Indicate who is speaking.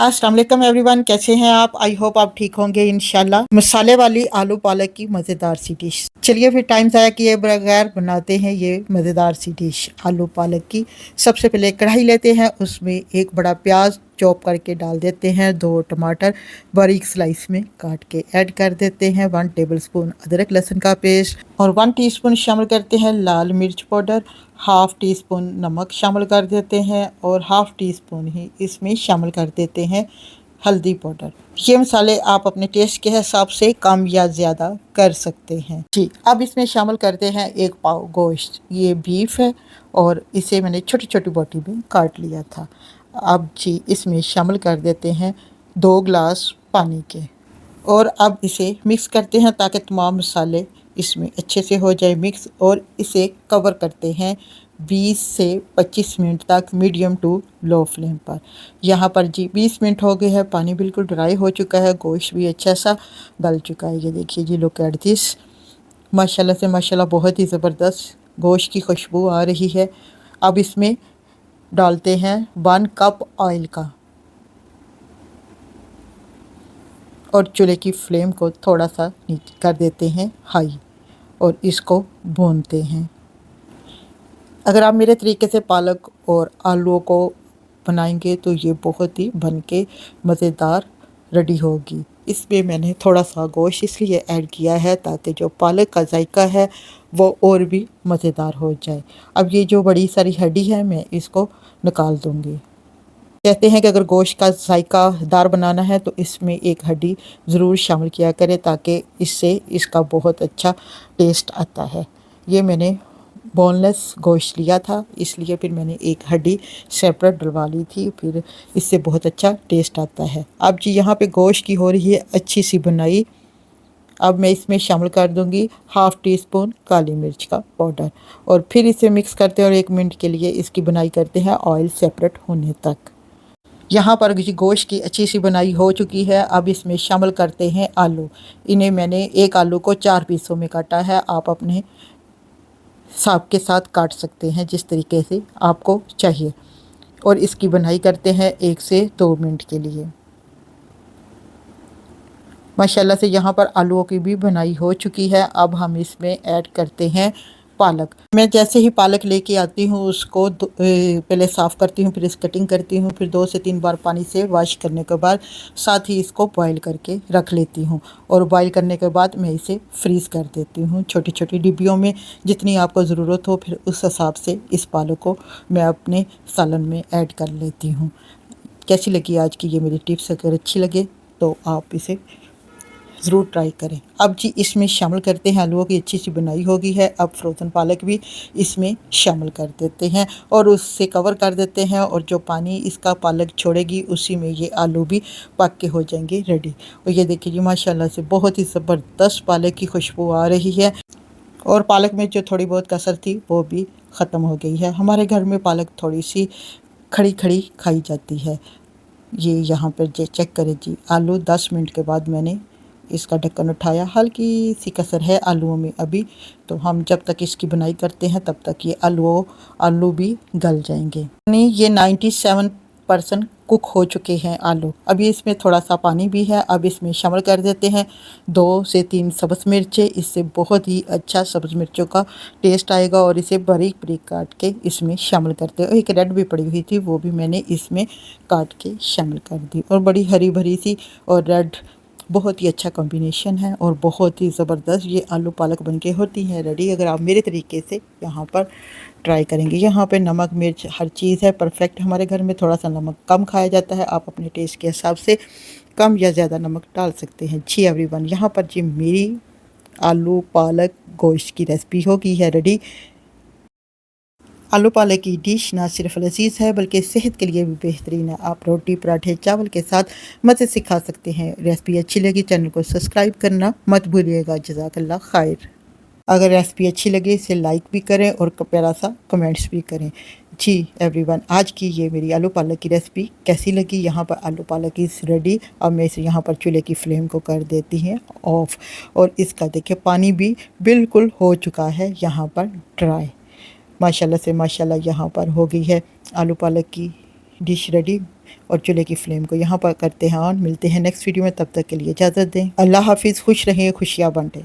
Speaker 1: अस्सलाम वालेकुम एवरीवन, कैसे हैं आप? आई होप आप ठीक होंगे इंशाल्लाह। मसाले वाली आलू पालक की मज़ेदार सी डिश। चलिए फिर टाइम ज़ाया किए बगैर बनाते हैं ये मज़ेदार सी डिश आलू पालक की। सबसे पहले कढ़ाई लेते हैं, उसमें एक बड़ा प्याज चॉप करके डाल देते हैं, 2 टमाटर बारीक स्लाइस में काट के ऐड कर देते हैं, 1 टेबलस्पून अदरक लहसुन का पेस्ट और 1 टीस्पून शामिल करते हैं लाल मिर्च पाउडर, हाफ़ टी स्पून नमक शामिल कर देते हैं और हाफ़ टी स्पून ही इसमें शामिल कर देते हैं हल्दी पाउडर। ये मसाले आप अपने टेस्ट के हिसाब से कम या ज़्यादा कर सकते हैं जी। अब इसमें शामिल करते हैं 1 पाव गोश्त, ये बीफ है और इसे मैंने छोटी छोटी बोटी में काट लिया था। अब जी इसमें शामिल कर देते हैं 2 गिलास पानी के और अब इसे मिक्स करते हैं ताकि तमाम मसाले इसमें अच्छे से हो जाए मिक्स, और इसे कवर करते हैं 20 से 25 मिनट तक मीडियम टू लो फ्लेम पर। यहाँ पर जी 20 मिनट हो गए हैं, पानी बिल्कुल ड्राई हो चुका है, गोश्त भी अच्छा सा गल चुका है। ये देखिए जी, लुक एट दिस, माशाल्लाह से माशाल्लाह बहुत ही ज़बरदस्त गोश्त की खुशबू आ रही है। अब इसमें डालते हैं 1 कप ऑयल का और चूल्हे की फ्लेम को थोड़ा सा नीचे कर देते हैं हाई और इसको भूनते हैं। अगर आप मेरे तरीके से पालक और आलूओं को बनाएंगे तो ये बहुत ही बन के मज़ेदार रेडी होगी। इसमें मैंने थोड़ा सा गोश्त इसलिए ऐड किया है ताकि जो पालक का जायका है वो और भी मज़ेदार हो जाए। अब ये जो बड़ी सारी हड्डी है मैं इसको निकाल दूँगी। कहते हैं कि अगर गोश्त का जायकादार बनाना है तो इसमें एक हड्डी ज़रूर शामिल किया करें ताकि इससे इसका बहुत अच्छा टेस्ट आता है। ये मैंने बोनलेस गोश्त लिया था, इसलिए फिर मैंने एक हड्डी सेपरेट डलवा ली थी, फिर इससे बहुत अच्छा टेस्ट आता है। अब जी यहाँ पे गोश्त की हो रही है अच्छी सी बुनाई। अब मैं इसमें शामिल कर दूंगी हाफ़ टी स्पून काली मिर्च का पाउडर और फिर इसे मिक्स करते हैं और 1 मिनट के लिए इसकी बुनाई करते हैं ऑयल सेपरेट होने तक। यहाँ पर गोश्त की अच्छी सी बनाई हो चुकी है। अब इसमें शामिल करते हैं आलू। इन्हें मैंने एक आलू को 4 पीसों में काटा है, आप अपने हिसाब के साथ काट सकते हैं जिस तरीके से आपको चाहिए, और इसकी बनाई करते हैं 1 से 2 मिनट के लिए। माशाल्लाह से यहाँ पर आलूओं की भी बनाई हो चुकी है। अब हम इसमें ऐड करते हैं पालक। मैं जैसे ही पालक लेके आती हूँ उसको पहले साफ़ करती हूँ, फिर इस कटिंग करती हूँ, फिर 2 से 3 बार पानी से वॉश करने के बाद साथ ही इसको बॉईल करके रख लेती हूँ और बॉईल करने के बाद मैं इसे फ्रीज़ कर देती हूँ छोटी छोटी डिब्बियों में। जितनी आपको ज़रूरत हो फिर उस हिसाब से इस पालक को मैं अपने सालन में ऐड कर लेती हूँ। कैसी लगी आज की ये मेरी टिप्स? अगर अच्छी लगे तो आप इसे ज़रूर ट्राई करें। अब जी इसमें शामिल करते हैं, आलूओं की अच्छी सी बनाई हो गई है। अब फ्रोज़न पालक भी इसमें शामिल कर देते हैं और उससे कवर कर देते हैं, और जो पानी इसका पालक छोड़ेगी उसी में ये आलू भी पक के हो जाएंगे रेडी। और ये देखिए जी माशाल्लाह से बहुत ही ज़बरदस्त पालक की खुशबू आ रही है और पालक में जो थोड़ी बहुत कसर थी वो भी ख़त्म हो गई है। हमारे घर में पालक थोड़ी सी खड़ी खड़ी खाई जाती है। ये यहाँ पर चेक करें जी, आलू 10 मिनट के बाद मैंने इसका ढक्कन उठाया, हल्की सी कसर है आलूओं में अभी, तो हम जब तक इसकी बुनाई करते हैं तब तक ये आलू भी गल जाएंगे। नहीं, ये 97% कुक हो चुके हैं आलू। अभी इसमें थोड़ा सा पानी भी है। अब इसमें शामिल कर देते हैं 2 से 3 सब्ज़ मिर्चें। इससे बहुत ही अच्छा सब्ज़ मिर्चों का टेस्ट आएगा और इसे बारीक बारीक काट के इसमें शामिल करते हैं। एक रेड भी पड़ी हुई थी, वो भी मैंने इसमें काट के शामिल कर दी, और बड़ी हरी भरी सी और रेड बहुत ही अच्छा कॉम्बिनेशन है और बहुत ही ज़बरदस्त ये आलू पालक बनके होती है रेडी। अगर आप मेरे तरीके से यहाँ पर ट्राई करेंगे। यहाँ पे नमक मिर्च हर चीज़ है परफेक्ट। हमारे घर में थोड़ा सा नमक कम खाया जाता है, आप अपने टेस्ट के हिसाब से कम या ज़्यादा नमक डाल सकते हैं। जी एवरीवन, यहाँ पर जी मेरी आलू पालक गोश्त की रेसिपी हो गई है रेडी। आलू पालक की डिश ना सिर्फ लजीज है बल्कि सेहत के लिए भी बेहतरीन है। आप रोटी पराठे चावल के साथ मज़े से खा सकते हैं। रेसिपी अच्छी लगी चैनल को सब्सक्राइब करना मत भूलिएगा। जज़ाकल्लाह खैर। अगर रेसिपी अच्छी लगे इसे लाइक भी करें और प्यारा सा कमेंट्स भी करें। जी एवरीवन, आज की ये मेरी आलू पालक की रेसिपी कैसी लगी? यहाँ पर आलू पालक इज़ रेडी। अब मैं इसे यहाँ पर चूल्हे की फ्लेम को कर देती हैं ऑफ, और इसका देखिए पानी भी बिल्कुल हो चुका है यहाँ पर ड्राई। माशाल्लाह से माशाल्लाह यहाँ पर हो गई है आलू पालक की डिश रेडी। और चूल्हे की फ्लेम को यहाँ पर करते हैं ऑन। मिलते हैं नेक्स्ट वीडियो में, तब तक के लिए इजाज़त दें। अल्लाह हाफिज़, खुश रहें, खुशियाँ बांटें।